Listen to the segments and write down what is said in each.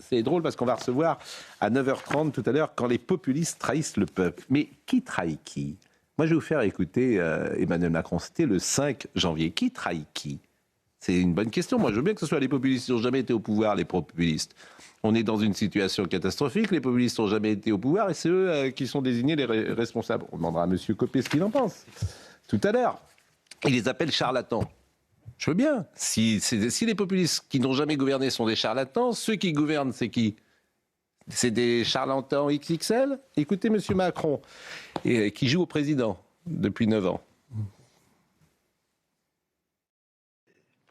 c'est drôle parce qu'on va recevoir à 9h30 tout à l'heure quand les populistes trahissent le peuple. Mais qui trahit qui ? Moi, je vais vous faire écouter Emmanuel Macron. C'était le 5 janvier. Qui trahit qui ? C'est une bonne question. Moi, je veux bien que ce soit les populistes qui n'ont jamais été au pouvoir, les populistes. On est dans une situation catastrophique. Les populistes n'ont jamais été au pouvoir et c'est eux qui sont désignés les responsables. On demandera à M. Copé ce qu'il en pense tout à l'heure. Il les appelle charlatans. Je veux bien. Si les populistes qui n'ont jamais gouverné sont des charlatans, ceux qui gouvernent, c'est qui ? C'est des charlatans XXL ? Écoutez M. Macron, qui joue au président depuis 9 ans.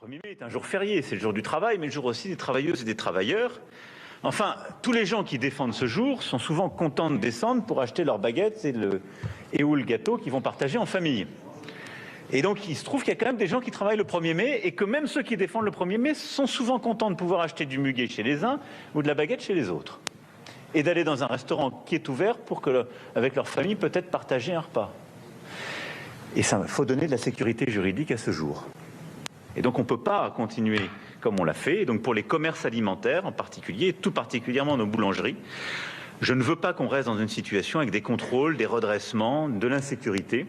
Le 1er mai est un jour férié, c'est le jour du travail, mais le jour aussi des travailleuses et des travailleurs. Enfin, tous les gens qui défendent ce jour sont souvent contents de descendre pour acheter leurs baguettes et ou le gâteau qu'ils vont partager en famille. Et donc, il se trouve qu'il y a quand même des gens qui travaillent le 1er mai et que même ceux qui défendent le 1er mai sont souvent contents de pouvoir acheter du muguet chez les uns ou de la baguette chez les autres. Et d'aller dans un restaurant qui est ouvert pour que, avec leur famille, peut-être partager un repas. Et ça, il faut donner de la sécurité juridique à ce jour. Et donc, on ne peut pas continuer comme on l'a fait. Et donc, pour les commerces alimentaires en particulier, et tout particulièrement nos boulangeries, je ne veux pas qu'on reste dans une situation avec des contrôles, des redressements, de l'insécurité.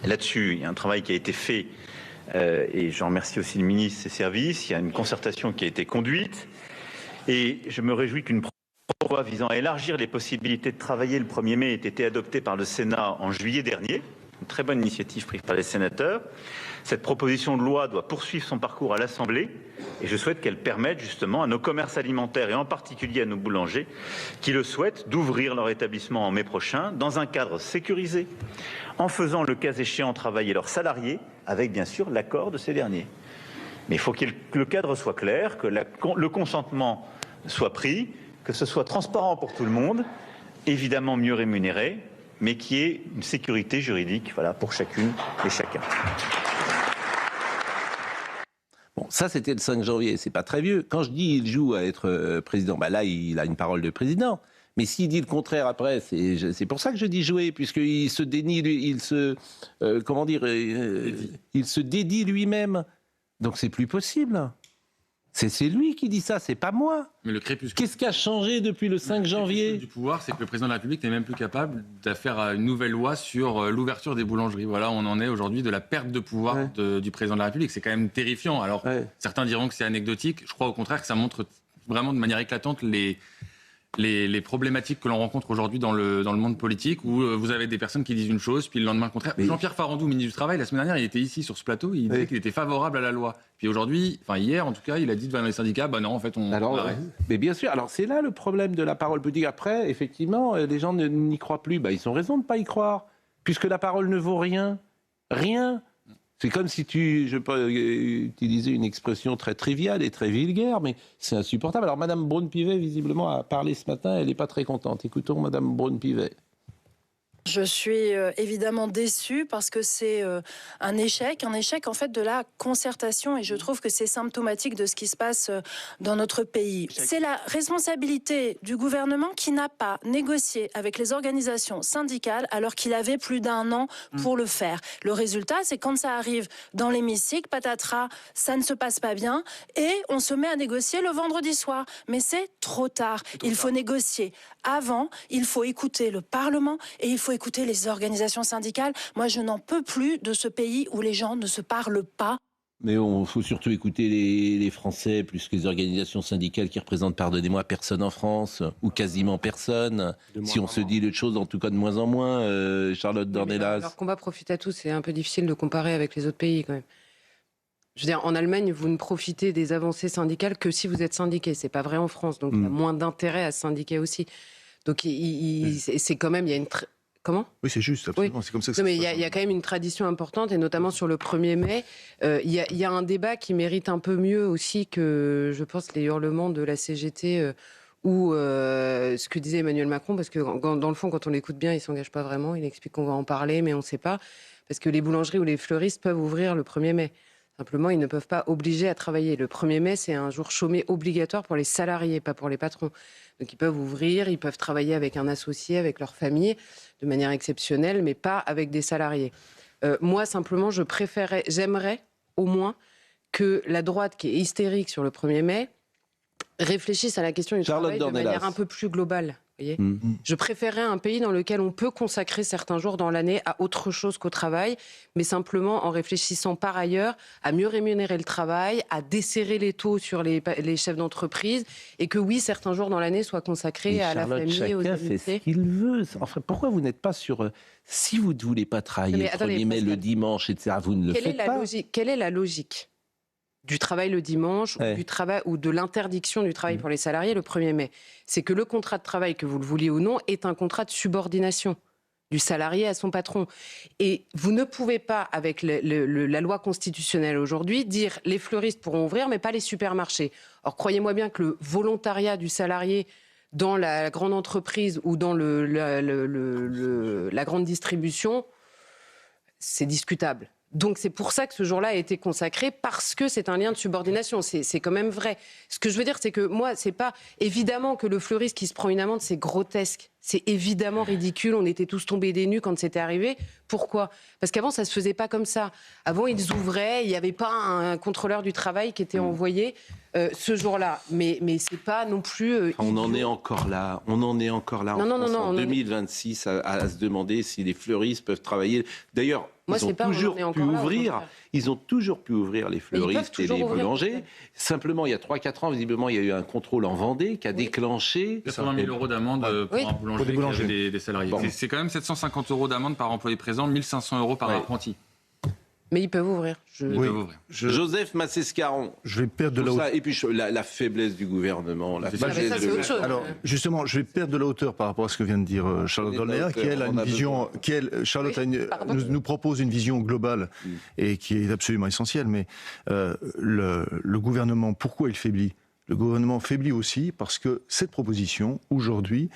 Là-dessus, il y a un travail qui a été fait et j'en remercie aussi le ministre et ses services. Il y a une concertation qui a été conduite et je me réjouis qu'une loi visant à élargir les possibilités de travailler le 1er mai ait été adoptée par le Sénat en juillet dernier. Une très bonne initiative prise par les sénateurs. Cette proposition de loi doit poursuivre son parcours à l'Assemblée et je souhaite qu'elle permette justement à nos commerces alimentaires et en particulier à nos boulangers qui le souhaitent d'ouvrir leur établissement en mai prochain dans un cadre sécurisé, en faisant le cas échéant travailler leurs salariés avec bien sûr l'accord de ces derniers. Mais il faut que le cadre soit clair, que le consentement soit pris, que ce soit transparent pour tout le monde, évidemment mieux rémunéré, mais qui ait une sécurité juridique pour chacune et chacun. Bon, ça c'était le 5 janvier, c'est pas très vieux. Quand je dis il joue à être président, là il a une parole de président. Mais s'il dit le contraire après, c'est pour ça que je dis jouer, puisqu'il se dénie, il se dédie lui-même. Donc c'est plus possible. C'est lui qui dit ça, c'est pas moi. Mais le crépuscule. Qu'est-ce qui a changé depuis le 5 janvier du pouvoir, c'est que le président de la République n'est même plus capable de faire une nouvelle loi sur l'ouverture des boulangeries. Voilà, on en est aujourd'hui de la perte de pouvoir du président de la République. C'est quand même terrifiant. Alors, certains diront que c'est anecdotique. Je crois au contraire que ça montre vraiment de manière éclatante les problématiques que l'on rencontre aujourd'hui dans le monde politique, où vous avez des personnes qui disent une chose, puis le lendemain le contraire. Jean-Pierre Farandou, ministre du Travail, la semaine dernière, il était ici sur ce plateau, il disait qu'il était favorable à la loi. Puis aujourd'hui, hier en tout cas, il a dit devant les syndicats, non, en fait, on arrête. Mais bien sûr, alors c'est là le problème de la parole politique. Après, effectivement, les gens n'y croient plus. Ils ont raison de ne pas y croire, puisque la parole ne vaut rien. Rien. C'est comme si je ne vais pas utiliser une expression très triviale et très vulgaire, mais c'est insupportable. Alors, Mme Braun-Pivet, visiblement, a parlé ce matin, elle n'est pas très contente. Écoutons Mme Braun-Pivet. Je suis évidemment déçue parce que c'est un échec en fait de la concertation et je trouve que c'est symptomatique de ce qui se passe dans notre pays. C'est la responsabilité du gouvernement qui n'a pas négocié avec les organisations syndicales alors qu'il avait plus d'1 an pour le faire. Le résultat, c'est quand ça arrive dans l'hémicycle, patatras, ça ne se passe pas bien et on se met à négocier le vendredi soir. Mais c'est trop tard. Il faut négocier avant, il faut écouter le Parlement et il faut écouter les organisations syndicales. Moi, je n'en peux plus de ce pays où les gens ne se parlent pas. Mais il faut surtout écouter les Français plus que les organisations syndicales qui représentent, pardonnez-moi, personne en France, ou quasiment personne. Si on se dit les choses, en tout cas de moins en moins, Charlotte Dornelas. Leur combat profite à tous. C'est un peu difficile de comparer avec les autres pays quand même. Je veux dire, en Allemagne, vous ne profitez des avancées syndicales que si vous êtes syndiqué. C'est pas vrai en France, donc il y a moins d'intérêt à se syndiquer aussi. Donc c'est quand même, il y a une... Comment ? Oui, c'est juste, absolument. Oui. C'est comme ça que ça mais se il passe. y a quand même une tradition importante, et notamment sur le 1er mai. Il y a un débat qui mérite un peu mieux aussi que, je pense, les hurlements de la CGT ou ce que disait Emmanuel Macron, parce que dans le fond, quand on l'écoute bien, il ne s'engage pas vraiment. Il explique qu'on va en parler, mais on ne sait pas. Parce que les boulangeries ou les fleuristes peuvent ouvrir le 1er mai. Simplement, ils ne peuvent pas obliger à travailler. Le 1er mai, c'est un jour chômé obligatoire pour les salariés, pas pour les patrons. Donc ils peuvent ouvrir, ils peuvent travailler avec un associé, avec leur famille, de manière exceptionnelle, mais pas avec des salariés. Moi, simplement, j'aimerais au moins que la droite, qui est hystérique sur le 1er mai, réfléchissent à la question du Charlotte travail de Dornelas. manière un peu plus globale. Voyez, je préférerais un pays dans lequel on peut consacrer certains jours dans l'année à autre chose qu'au travail, mais simplement en réfléchissant par ailleurs à mieux rémunérer le travail, à desserrer les taux sur les chefs d'entreprise, et que oui, certains jours dans l'année soient consacrés Mais à la Charlotte, famille, aux chacun fait ce amitiés. qu'il veut. Enfin, pourquoi vous n'êtes pas sur... si vous ne voulez pas travailler Mais le attendez, 1er mai, Pascal. le dimanche, etc., vous ne le Quelle est faites la pas. logique ? Quelle est la logique du travail le dimanche Ouais. ou du travail ou de l'interdiction du travail pour les salariés le 1er mai ? C'est que le contrat de travail, que vous le vouliez ou non, est un contrat de subordination du salarié à son patron. Et vous ne pouvez pas, avec la loi constitutionnelle aujourd'hui, dire les fleuristes pourront ouvrir, mais pas les supermarchés. Or, croyez-moi bien que le volontariat du salarié dans la grande entreprise ou dans la grande distribution, c'est discutable. Donc c'est pour ça que ce jour-là a été consacré, parce que c'est un lien de subordination. C'est quand même vrai. Ce que je veux dire, c'est que moi, c'est pas évidemment que le fleuriste qui se prend une amende, c'est grotesque. C'est évidemment ridicule. On était tous tombés des nues quand c'était arrivé. Pourquoi ? Parce qu'avant, ça se faisait pas comme ça. Avant, ils ouvraient. Il n'y avait pas un contrôleur du travail qui était envoyé ce jour-là. Mais c'est pas non plus. On en est encore là. On en est encore là. En 2026 à se demander si les fleuristes peuvent travailler. D'ailleurs, ils ont toujours pu ouvrir. Ils ont toujours pu ouvrir, les fleuristes et les boulangers. Simplement, il y a 3-4 ans, visiblement, il y a eu un contrôle en Vendée qui a déclenché... 80 000 € d'amende pour un boulanger qui avait des salariés. Bon. C'est quand même 750 € d'amende par employé présent, 1 500 € par apprenti. Mais ils peuvent ouvrir. Joseph Massescaron. Je vais perdre de la hauteur. Et puis la faiblesse du gouvernement. Alors, justement, je vais perdre de la hauteur par rapport à ce que vient de dire Charlotte Dornelas, qui elle a une vision, Charlotte nous propose une vision globale et qui est absolument essentielle. Mais le gouvernement, pourquoi il faiblit ? Le gouvernement faiblit aussi parce que cette proposition, aujourd'hui,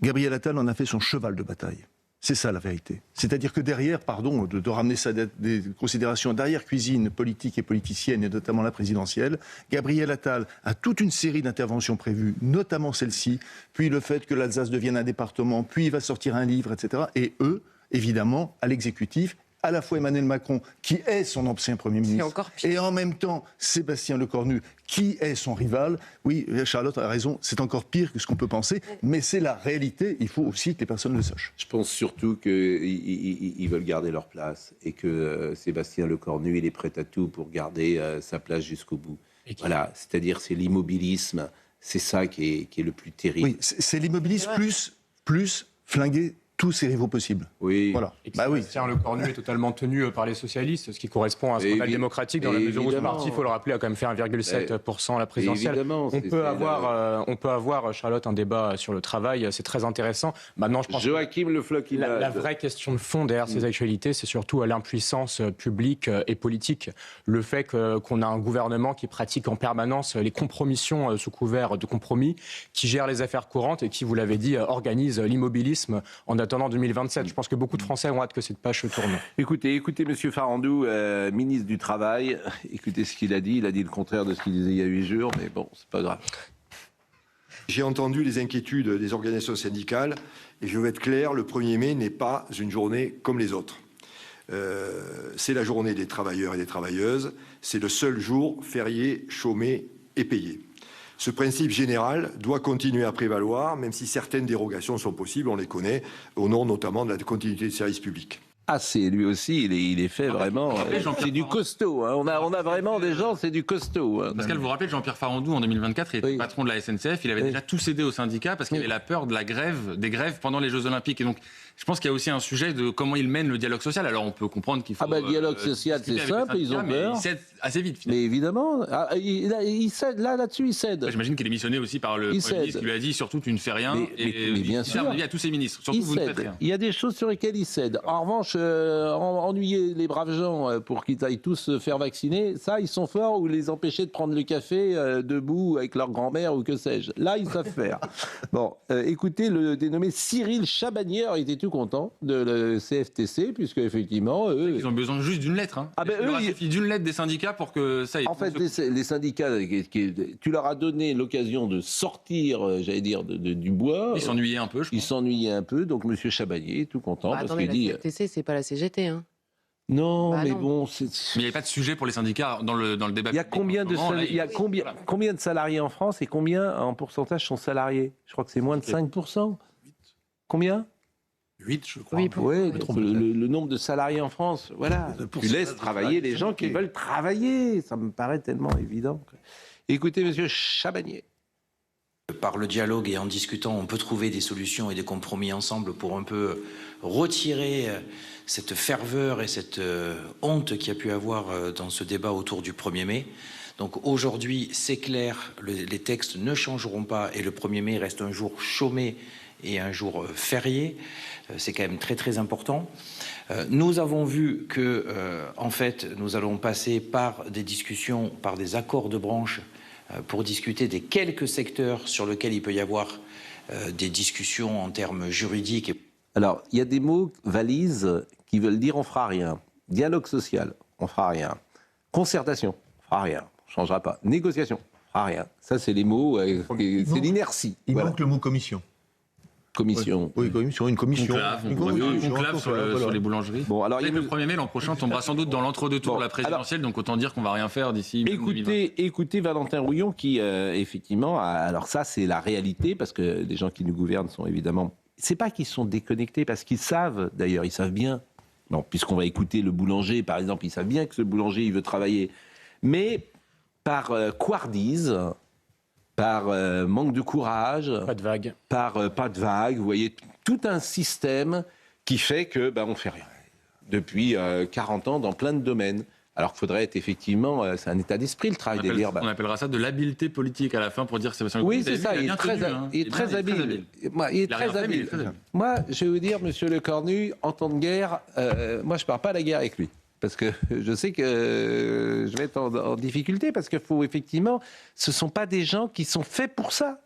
Gabriel Attal en a fait son cheval de bataille. C'est ça la vérité. C'est-à-dire que derrière, pardon de ramener ça des considérations d'arrière-cuisine politique et politicienne, et notamment la présidentielle, Gabriel Attal a toute une série d'interventions prévues, notamment celle-ci, puis le fait que l'Alsace devienne un département, puis il va sortir un livre, etc. Et eux, évidemment, à l'exécutif, à la fois Emmanuel Macron, qui est son ancien Premier ministre, et en même temps Sébastien Lecornu, qui est son rival. Oui, Charlotte a raison, c'est encore pire que ce qu'on peut penser, mais c'est la réalité, il faut aussi que les personnes le sachent. Je pense surtout qu'ils veulent garder leur place, et que Sébastien Lecornu, il est prêt à tout pour garder sa place jusqu'au bout. Voilà, c'est-à-dire c'est l'immobilisme, c'est ça qui est le plus terrible. Oui, c'est l'immobilisme plus flinguer tous ses rivaux possibles. Oui. Voilà. Et Sébastien Lecornu est totalement tenu par les socialistes, ce qui correspond à un scandale démocratique dans la mesure où ce parti, il faut le rappeler, a quand même fait 1,7% à la présidentielle. On peut avoir, Charlotte, un débat sur le travail, c'est très intéressant. Maintenant, je pense Joachim Le Floch, la vraie question de fond derrière ces actualités, c'est surtout à l'impuissance publique et politique. Le fait qu'on a un gouvernement qui pratique en permanence les compromissions sous couvert de compromis, qui gère les affaires courantes et qui, vous l'avez dit, organise l'immobilisme en attendant 2027. Je pense que beaucoup de Français ont hâte que cette page se tourne. Écoutez M. Farandou, ministre du Travail, écoutez ce qu'il a dit. Il a dit le contraire de ce qu'il disait il y a 8 jours, mais bon, c'est pas grave. J'ai entendu les inquiétudes des organisations syndicales et je veux être clair, le 1er mai n'est pas une journée comme les autres. C'est la journée des travailleurs et des travailleuses, c'est le seul jour férié, chômé et payé. Ce principe général doit continuer à prévaloir, même si certaines dérogations sont possibles, on les connaît, au nom notamment de la continuité du service public. Ah, c'est lui aussi, il est fait vraiment. C'est du costaud. Hein. On a vraiment des gens, c'est du costaud. Hein. Pascal, vous vous rappelez de Jean-Pierre Farandou en 2024, il était patron de la SNCF, il avait déjà tout cédé aux syndicats parce qu'il avait la peur de des grèves pendant les Jeux Olympiques. Et donc, je pense qu'il y a aussi un sujet de comment il mène le dialogue social. Alors, on peut comprendre qu'il faut. Le dialogue social, c'est simple, ils ont peur. Il cède assez vite, finalement. Mais évidemment, il cède, là-dessus, il cède. J'imagine qu'il est missionné aussi par le Premier ministre qui lui a dit surtout tu ne fais rien. Mais bien sûr. Il dit à tous ses ministres, surtout vous ne faites rien. Il y a des choses sur lesquelles il cède. En revanche, ennuyer les braves gens pour qu'ils aillent tous se faire vacciner, ça, ils sont forts, ou les empêcher de prendre le café debout avec leur grand-mère ou que sais-je. Là, ils savent faire. Bon, écoutez, le dénommé Cyril Chabagnère était tout content de le CFTC, puisque effectivement, eux... Ils ont besoin juste d'une lettre. Hein. Il suffit d'une lettre des syndicats pour que ça... En fait, les syndicats, tu leur as donné l'occasion de sortir, j'allais dire, du bois. Ils s'ennuyaient un peu, je pense. Ils s'ennuyaient un peu, donc M. Chabagnère est tout content. Parce attendez, qu'il dit... la CFTC, c'est pas la CGT, hein. Non, Bah mais non. bon, Mais il n'y avait pas de sujet pour les syndicats dans le débat. il y a public combien en ce moment. Là, combien de salariés en France et combien en pourcentage sont salariés? Je crois que c'est moins de 5%. Combien? 8, je crois. Oui, Oui, le nombre de salariés en France, voilà. Tu laisses travailler les gens qui veulent travailler. Ça me paraît tellement évident. Écoutez, monsieur Chabagnier. Par le dialogue et en discutant, on peut trouver des solutions et des compromis ensemble pour un peu retirer cette ferveur et cette honte qu'il y a pu avoir dans ce débat autour du 1er mai. Donc aujourd'hui, c'est clair, les textes ne changeront pas et le 1er mai reste un jour chômé et un jour férié. C'est quand même très très important. Nous avons vu que, en fait, nous allons passer par des discussions, par des accords de branche pour discuter des quelques secteurs sur lesquels il peut y avoir des discussions en termes juridiques. Alors, il y a des mots valises qui veulent dire on fera rien. Dialogue social, on fera rien. Concertation, on fera rien. On changera pas. Négociation, on fera rien. Ça, c'est les mots, c'est l'inertie. Il Voilà. manque le mot commission. Commission. Oui, commission, une commission. Conclave sur les boulangeries. Bon, alors, Le 1er mai l'an prochain tombera sans doute dans l'entre-deux-tours Bon, de la présidentielle, donc autant dire qu'on va rien faire d'ici. Écoutez Valentin Rouillon qui, effectivement, alors ça, c'est la réalité, parce que les gens qui nous gouvernent sont évidemment... C'est pas qu'ils sont déconnectés, parce qu'ils savent, d'ailleurs, ils savent bien. Non, puisqu'on va écouter le boulanger, par exemple, ils savent bien que ce boulanger, il veut travailler. Mais par couardise, par manque de courage, Pas de vague. par pas de vague, vous voyez, tout un système qui fait que on fait rien. Depuis 40 ans, dans plein de domaines. Alors qu'il faudrait être effectivement, c'est un état d'esprit le travail des dire. On appellera ça de l'habileté politique à la fin pour dire que Sébastien Lecornu. Oui, c'est ça, il est très habile. Il est très habile. Moi, je vais vous dire, monsieur Lecornu, en temps de guerre, moi, je ne pars pas à la guerre avec lui. Parce que je sais que je vais être en difficulté, parce qu'il faut effectivement, ce ne sont pas des gens qui sont faits pour ça.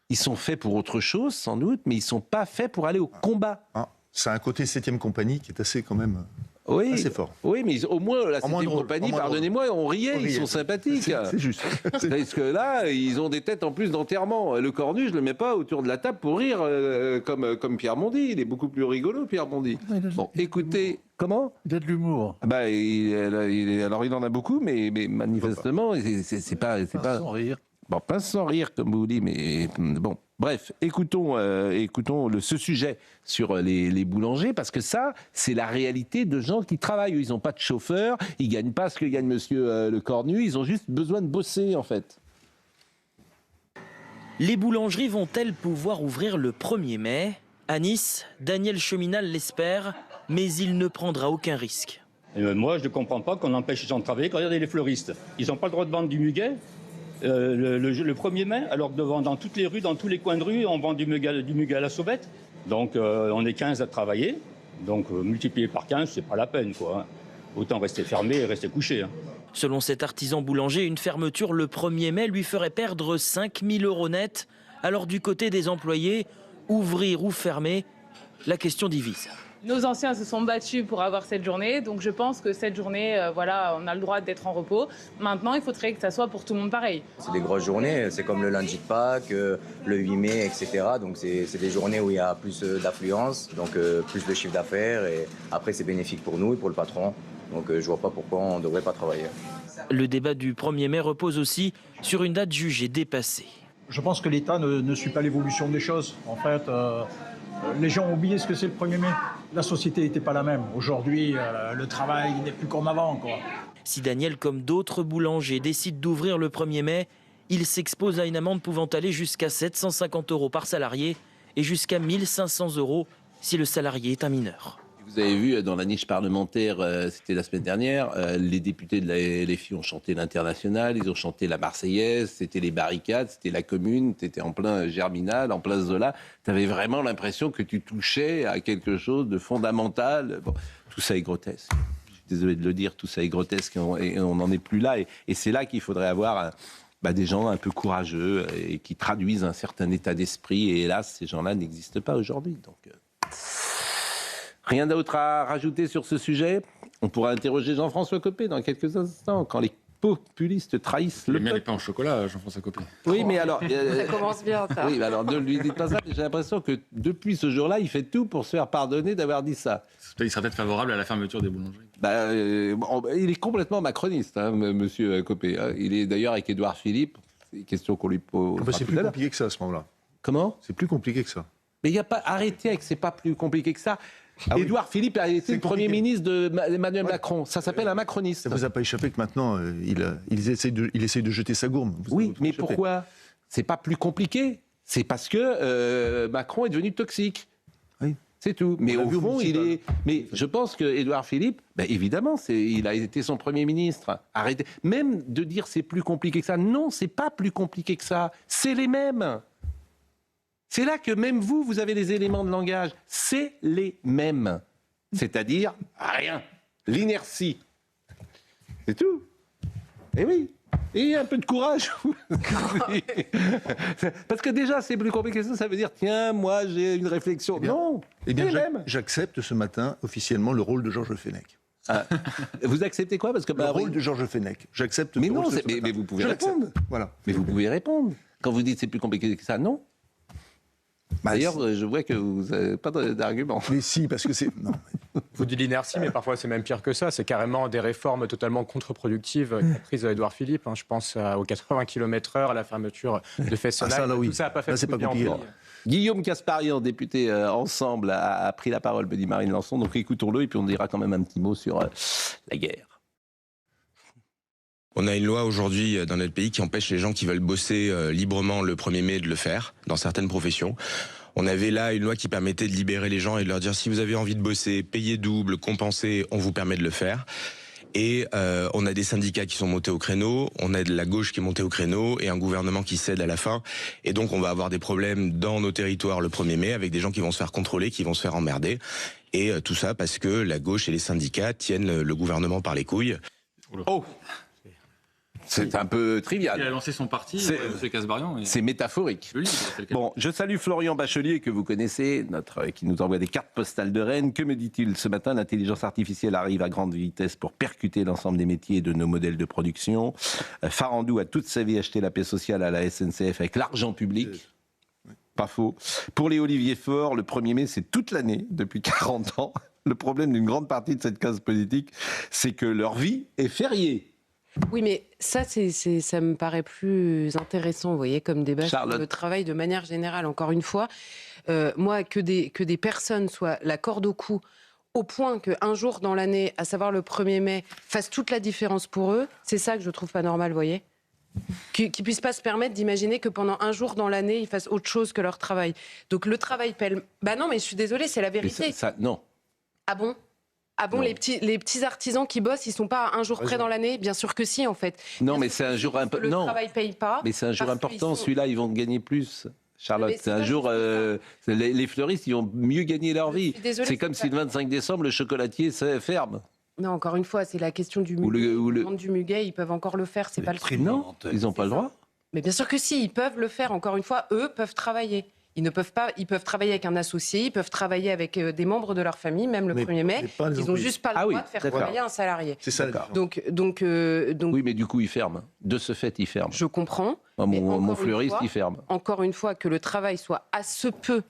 Ils sont faits pour autre chose, sans doute, mais ils ne sont pas faits pour aller au combat. Ah, c'est un côté 7e compagnie qui est assez quand même... Oui, assez fort. Oui, mais au moins, la 7e compagnie, pardonnez-moi, on riait, ils sont sympathiques. C'est juste. Parce que là, ils ont des têtes en plus d'enterrement. Le Cornu, je ne le mets pas autour de la table pour rire comme Pierre Mondy. Il est beaucoup plus rigolo, Pierre Mondy. Bon, écoutez, comment ? Il a de l'humour. Alors, il en a beaucoup, mais manifestement, c'est pas... Sans rire. Bon, pas sans rire, comme vous dites, mais bon. Bref, écoutons ce sujet sur les boulangers, parce que ça, c'est la réalité de gens qui travaillent. Ils n'ont pas de chauffeur, ils ne gagnent pas ce que gagne monsieur Lecornu, ils ont juste besoin de bosser, en fait. Les boulangeries vont-elles pouvoir ouvrir le 1er mai ? À Nice, Daniel Cheminal l'espère, mais il ne prendra aucun risque. Moi, je ne comprends pas qu'on empêche les gens de travailler. Regardez les fleuristes. Ils n'ont pas le droit de vendre du muguet le 1er mai, alors que dans toutes les rues, dans tous les coins de rue, on vend du muguet à la sauvette. Donc on est 15 à travailler. Donc multiplié par 15, c'est pas la peine, quoi. Autant rester fermé et rester couché. Selon cet artisan boulanger, une fermeture le 1er mai lui ferait perdre 5 000 € net. Alors du côté des employés, ouvrir ou fermer, la question divise. Nos anciens se sont battus pour avoir cette journée, donc je pense que cette journée, on a le droit d'être en repos. Maintenant, il faudrait que ça soit pour tout le monde pareil. C'est des grosses journées, c'est comme le lundi de Pâques, le 8 mai, etc. Donc c'est des journées où il y a plus d'affluence, donc plus de chiffre d'affaires, et après c'est bénéfique pour nous et pour le patron. Donc je vois pas pourquoi on ne devrait pas travailler. Le débat du 1er mai repose aussi sur une date jugée dépassée. Je pense que l'État ne suit pas l'évolution des choses. En fait, les gens ont oublié ce que c'est le 1er mai. La société n'était pas la même. Aujourd'hui, le travail n'est plus comme avant, quoi. Si Daniel, comme d'autres boulangers, décide d'ouvrir le 1er mai, il s'expose à une amende pouvant aller jusqu'à 750 € par salarié et jusqu'à 1 500 € si le salarié est un mineur. Vous avez vu, dans la niche parlementaire, c'était la semaine dernière, les députés de la LFI ont chanté l'Internationale, ils ont chanté la Marseillaise, c'était les barricades, c'était la Commune, tu étais en plein Germinal, en place Zola. Tu avais vraiment l'impression que tu touchais à quelque chose de fondamental. Bon, tout ça est grotesque. Je suis désolé de le dire, tout ça est grotesque et on n'en est plus là. Et c'est là qu'il faudrait avoir des gens un peu courageux et qui traduisent un certain état d'esprit. Et hélas, ces gens-là n'existent pas aujourd'hui. Donc... Rien d'autre à rajouter sur ce sujet ? On pourra interroger Jean-François Copé dans quelques instants. Quand les populistes trahissent le bien les peuple. pains au chocolat, Jean-François Copé. Oui, mais alors... Ça commence bien, ça. Oui, mais alors ne lui dites pas ça, mais j'ai l'impression que depuis ce jour-là, il fait tout pour se faire pardonner d'avoir dit ça. Il sera peut-être favorable à la fermeture des boulangeries. Il est complètement macroniste, hein, monsieur Copé. Hein. Il est d'ailleurs avec Édouard Philippe. C'est une question qu'on lui pose. C'est plus compliqué que ça à ce moment-là. Comment ? C'est plus compliqué que ça. Mais il n'y a pas... Arrêtez avec c'est pas plus compliqué que ça. Ah Édouard Philippe a été le Premier ministre d'Emmanuel Macron. Ça s'appelle un macroniste. Ça ne vous a pas échappé que maintenant, il essaye de jeter sa gourme. Oui, mais pourquoi ? C'est pas plus compliqué. C'est parce que Macron est devenu toxique. Oui. C'est tout. Mais au fond, Mais je pense que Édouard Philippe, évidemment, il a été son Premier ministre. Arrêtez. Même de dire c'est plus compliqué que ça. Non, c'est pas plus compliqué que ça. C'est les mêmes. C'est là que même vous avez les éléments de langage. C'est les mêmes. C'est-à-dire rien. L'inertie. C'est tout. Eh oui. Et un peu de courage. Parce que déjà, c'est plus compliqué que ça. Ça veut dire, tiens, moi, j'ai une réflexion. Non. Eh bien, j'accepte ce matin officiellement le rôle de Georges Fenech. Vous acceptez quoi ? Parce que le rôle de Georges Fenech. J'accepte. Mais non, mais vous pouvez répondre. Voilà. Mais vous pouvez répondre. Quand vous dites c'est plus compliqué que ça, non. D'ailleurs, je vois que vous n'avez pas d'argument. Mais si, parce que c'est... Non. Vous dites l'inertie, mais parfois c'est même pire que ça. C'est carrément des réformes totalement contre-productives prises à Édouard Philippe. Je pense aux 80 km/h, à la fermeture de Fessenheim. Oui. Tout ça n'a pas fait c'est pas compliqué. Guillaume Casparian, député Ensemble, a pris la parole, me dit Marine Lançon. Donc écoutons-le et puis on dira quand même un petit mot sur la guerre. On a une loi aujourd'hui dans notre pays qui empêche les gens qui veulent bosser librement le 1er mai de le faire, dans certaines professions. On avait là une loi qui permettait de libérer les gens et de leur dire si vous avez envie de bosser, payez double, compensez, on vous permet de le faire. Et on a des syndicats qui sont montés au créneau, on a de la gauche qui est montée au créneau et un gouvernement qui cède à la fin. Et donc on va avoir des problèmes dans nos territoires le 1er mai avec des gens qui vont se faire contrôler, qui vont se faire emmerder. Et tout ça parce que la gauche et les syndicats tiennent le gouvernement par les couilles. Oh ! C'est un peu trivial. Il a lancé son parti, M. Casparian. C'est métaphorique. Bon, je salue Florian Bachelier, que vous connaissez, qui nous envoie des cartes postales de Rennes. Que me dit-il ce matin ? L'intelligence artificielle arrive à grande vitesse pour percuter l'ensemble des métiers et de nos modèles de production. Farandou a toute sa vie acheté la paix sociale à la SNCF avec l'argent public. Pas faux. Pour les Olivier Faure, le 1er mai, c'est toute l'année, depuis 40 ans. Le problème d'une grande partie de cette classe politique, c'est que leur vie est fériée. Oui, mais ça me paraît plus intéressant, vous voyez, comme débat Charlotte. sur le travail de manière générale. Encore une fois, moi, que des personnes soient la corde au cou, au point qu'un jour dans l'année, à savoir le 1er mai, fasse toute la différence pour eux, c'est ça que je trouve pas normal, vous voyez. Qu'ils ne puissent pas se permettre d'imaginer que pendant un jour dans l'année, ils fassent autre chose que leur travail. Donc le travail pèle... Bah non, mais je suis désolée, c'est la vérité. Non. Ah bon ? Ah bon, les petits artisans qui bossent, ils sont pas à un jour près dans l'année ? Bien sûr que si, en fait. Non, mais c'est un jour important. Le travail paye pas. Mais c'est un jour important. Celui-là, ils vont gagner plus. Charlotte, c'est un jour. Les fleuristes, ils vont mieux gagner leur vie. C'est comme si le 25 décembre, le chocolatier ferme. Non, encore une fois, c'est la question du muguet. Du muguet, ils peuvent encore le faire, c'est pas le sujet. Non, ils n'ont pas le droit. Mais bien sûr que si, ils peuvent le faire. Encore une fois, eux peuvent travailler. Ils peuvent travailler avec un associé, ils peuvent travailler avec des membres de leur famille, même le 1er mai. Ils n'ont juste pas le droit de faire travailler un salarié. C'est ça. Donc, oui, mais du coup, ils ferment. De ce fait, ils ferment. Je comprends. Mon fleuriste, il ferme. Encore une fois, que le travail soit à ce peu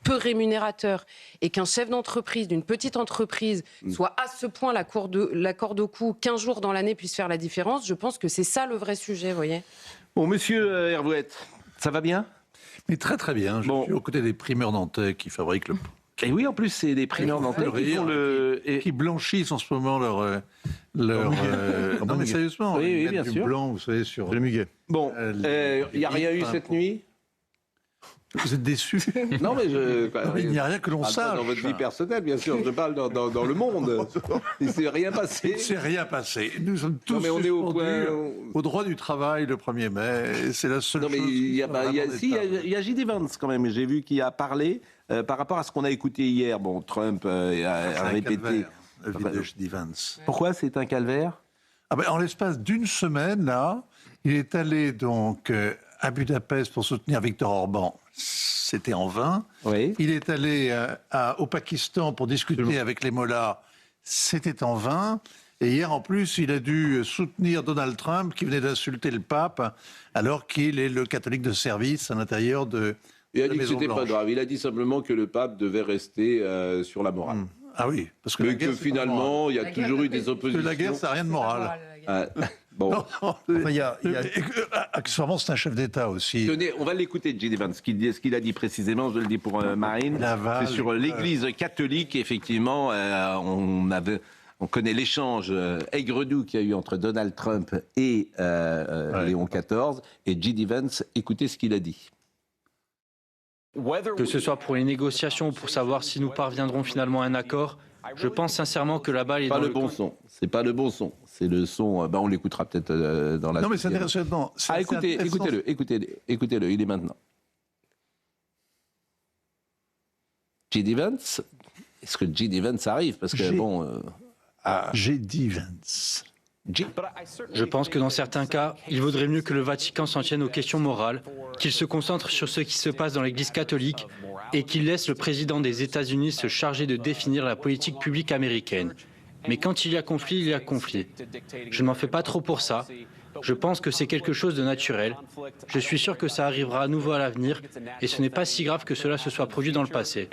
rémunérateur et qu'un chef d'entreprise, d'une petite entreprise, soit à ce point la corde au cou, 15 jours dans l'année puisse faire la différence, je pense que c'est ça le vrai sujet, vous voyez. Bon, monsieur Hervouette, ça va bien ? Mais très très bien. Je suis aux côtés des primeurs nantais qui fabriquent le... Et oui, en plus, c'est des primeurs nantais qui blanchissent en ce moment leur non, mais sérieusement, oui, bien sûr. Blanc, vous savez, sur le muguet. Bon, il n'y a rien eu cette nuit ? Vous êtes déçus ? Non, mais il n'y a rien que l'on sache. Dans votre vie personnelle, bien sûr. Je parle dans le monde. Il ne s'est rien passé. Il ne s'est rien passé. Nous sommes tous au droit du travail le 1er mai. C'est la seule chose. Il y a J.D. Vance quand même. J'ai vu qu'il a parlé par rapport à ce qu'on a écouté hier. Bon, Trump a répété. J.D. Vance. Pourquoi c'est un calvaire ? En l'espace d'une semaine, là, il est allé donc à Budapest pour soutenir Viktor Orban. C'était en vain. Oui. Il est allé au Pakistan pour discuter avec les mollahs. C'était en vain. Et hier, en plus, il a dû soutenir Donald Trump qui venait d'insulter le pape alors qu'il est le catholique de service à l'intérieur de Il a la dit que Maison c'était pas Blanche. grave. Il a dit simplement que le pape devait rester sur la morale. Ah oui, parce que Mais la guerre, que c'est finalement, il y a La guerre, toujours eu des Parce que oppositions. la guerre, ça n'a rien de moral. Bon. Non, accessoirement, c'est un chef d'État aussi. Tenez, on va l'écouter, J.D. Vance, ce qu'il a dit précisément, je le dis pour Marine. Laval, C'est sur l'Église catholique, effectivement, on connaît l'échange aigre-doux qu'il y a eu entre Donald Trump et Léon XIV. Et J.D. Vance, écoutez ce qu'il a dit. Que ce soit pour les négociations ou pour savoir si nous parviendrons finalement à un accord, je pense sincèrement que la balle est Pas dans le bon son. C'est pas le bon son. C'est le son. On l'écoutera peut-être dans la. Non, mais c'est deuxième. intéressant. Ah, écoutez-le. Il est maintenant. J.D. Vance. Est-ce que J.D. Vance arrive? Parce que J.D. Vance. Je pense que dans certains cas, il vaudrait mieux que le Vatican s'en tienne aux questions morales, qu'il se concentre sur ce qui se passe dans l'Église catholique et qu'il laisse le président des États-Unis se charger de définir la politique publique américaine. Mais quand il y a conflit, il y a conflit. Je ne m'en fais pas trop pour ça. Je pense que c'est quelque chose de naturel. Je suis sûr que ça arrivera à nouveau à l'avenir et ce n'est pas si grave que cela se soit produit dans le passé.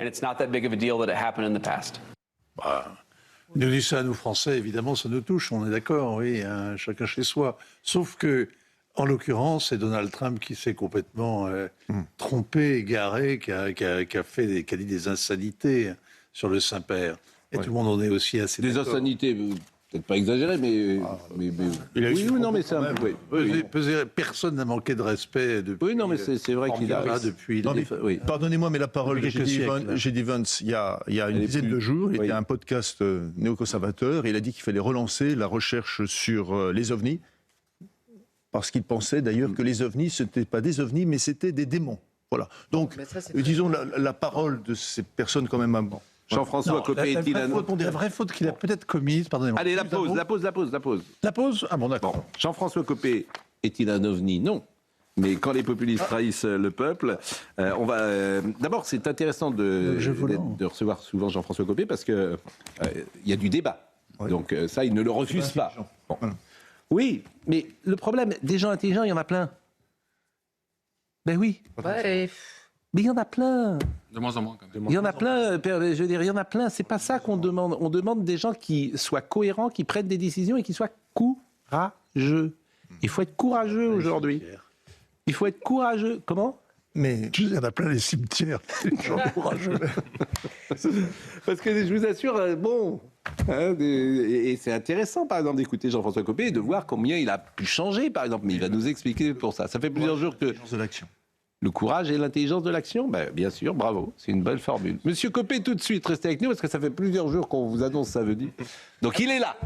Il nous dit ça à nous Français, évidemment, ça nous touche, on est d'accord, oui, hein, chacun chez soi. Sauf que, en l'occurrence, c'est Donald Trump qui s'est complètement trompé, égaré, qui a dit des insanités sur le Saint-Père. Et tout le monde en est aussi assez des d'accord. insanités, peut-être pas exagéré, mais Il a eu oui, son non, mais propos c'est un même. peu. Personne n'a manqué de respect depuis. Oui, non, mais c'est vrai qu'il a. Depuis. Non, mais pardonnez-moi, mais la parole de J.D. Vance, il y a une dizaine de jours, il était à un podcast néoconservateur, et il a dit qu'il fallait relancer la recherche sur les ovnis, parce qu'il pensait d'ailleurs que les ovnis, ce n'étaient pas des ovnis, mais c'était des démons. Voilà. Donc, disons, la parole de ces personnes quand même... Jean-François Copé est-il un... La vraie faute qu'il a peut-être commise, pardonnez-moi. Allez, la pause. La pause? Ah bon, d'accord. Bon. Jean-François Copé est-il un ovni? Non. Mais quand les populistes trahissent le peuple, on va. D'abord, c'est intéressant de recevoir souvent Jean-François Copé parce que il y a du débat. Oui. Donc ça, il ne le refuse pas. Bon. Oui, mais le problème, des gens intelligents, il y en a plein. Ben oui. Ouais. Mais il y en a plein. De moins en moins, quand même. Il y en a plein, je veux dire, il y en a plein. C'est pas ça qu'on demande. On demande des gens qui soient cohérents, qui prennent des décisions et qui soient courageux. Il faut être courageux aujourd'hui. Il faut être courageux. Comment? Mais il y en a plein les cimetières, des gens courageux. Parce que je vous assure, et c'est intéressant, par exemple, d'écouter Jean-François Copé et de voir combien il a pu changer, par exemple. Mais il va nous expliquer pour ça. Ça fait plusieurs jours que... de l'action. Le courage et l'intelligence de l'action, bien sûr, bravo, c'est une belle formule. Monsieur Copé, tout de suite, restez avec nous parce que ça fait plusieurs jours qu'on vous annonce ça veut dire. Donc il est là.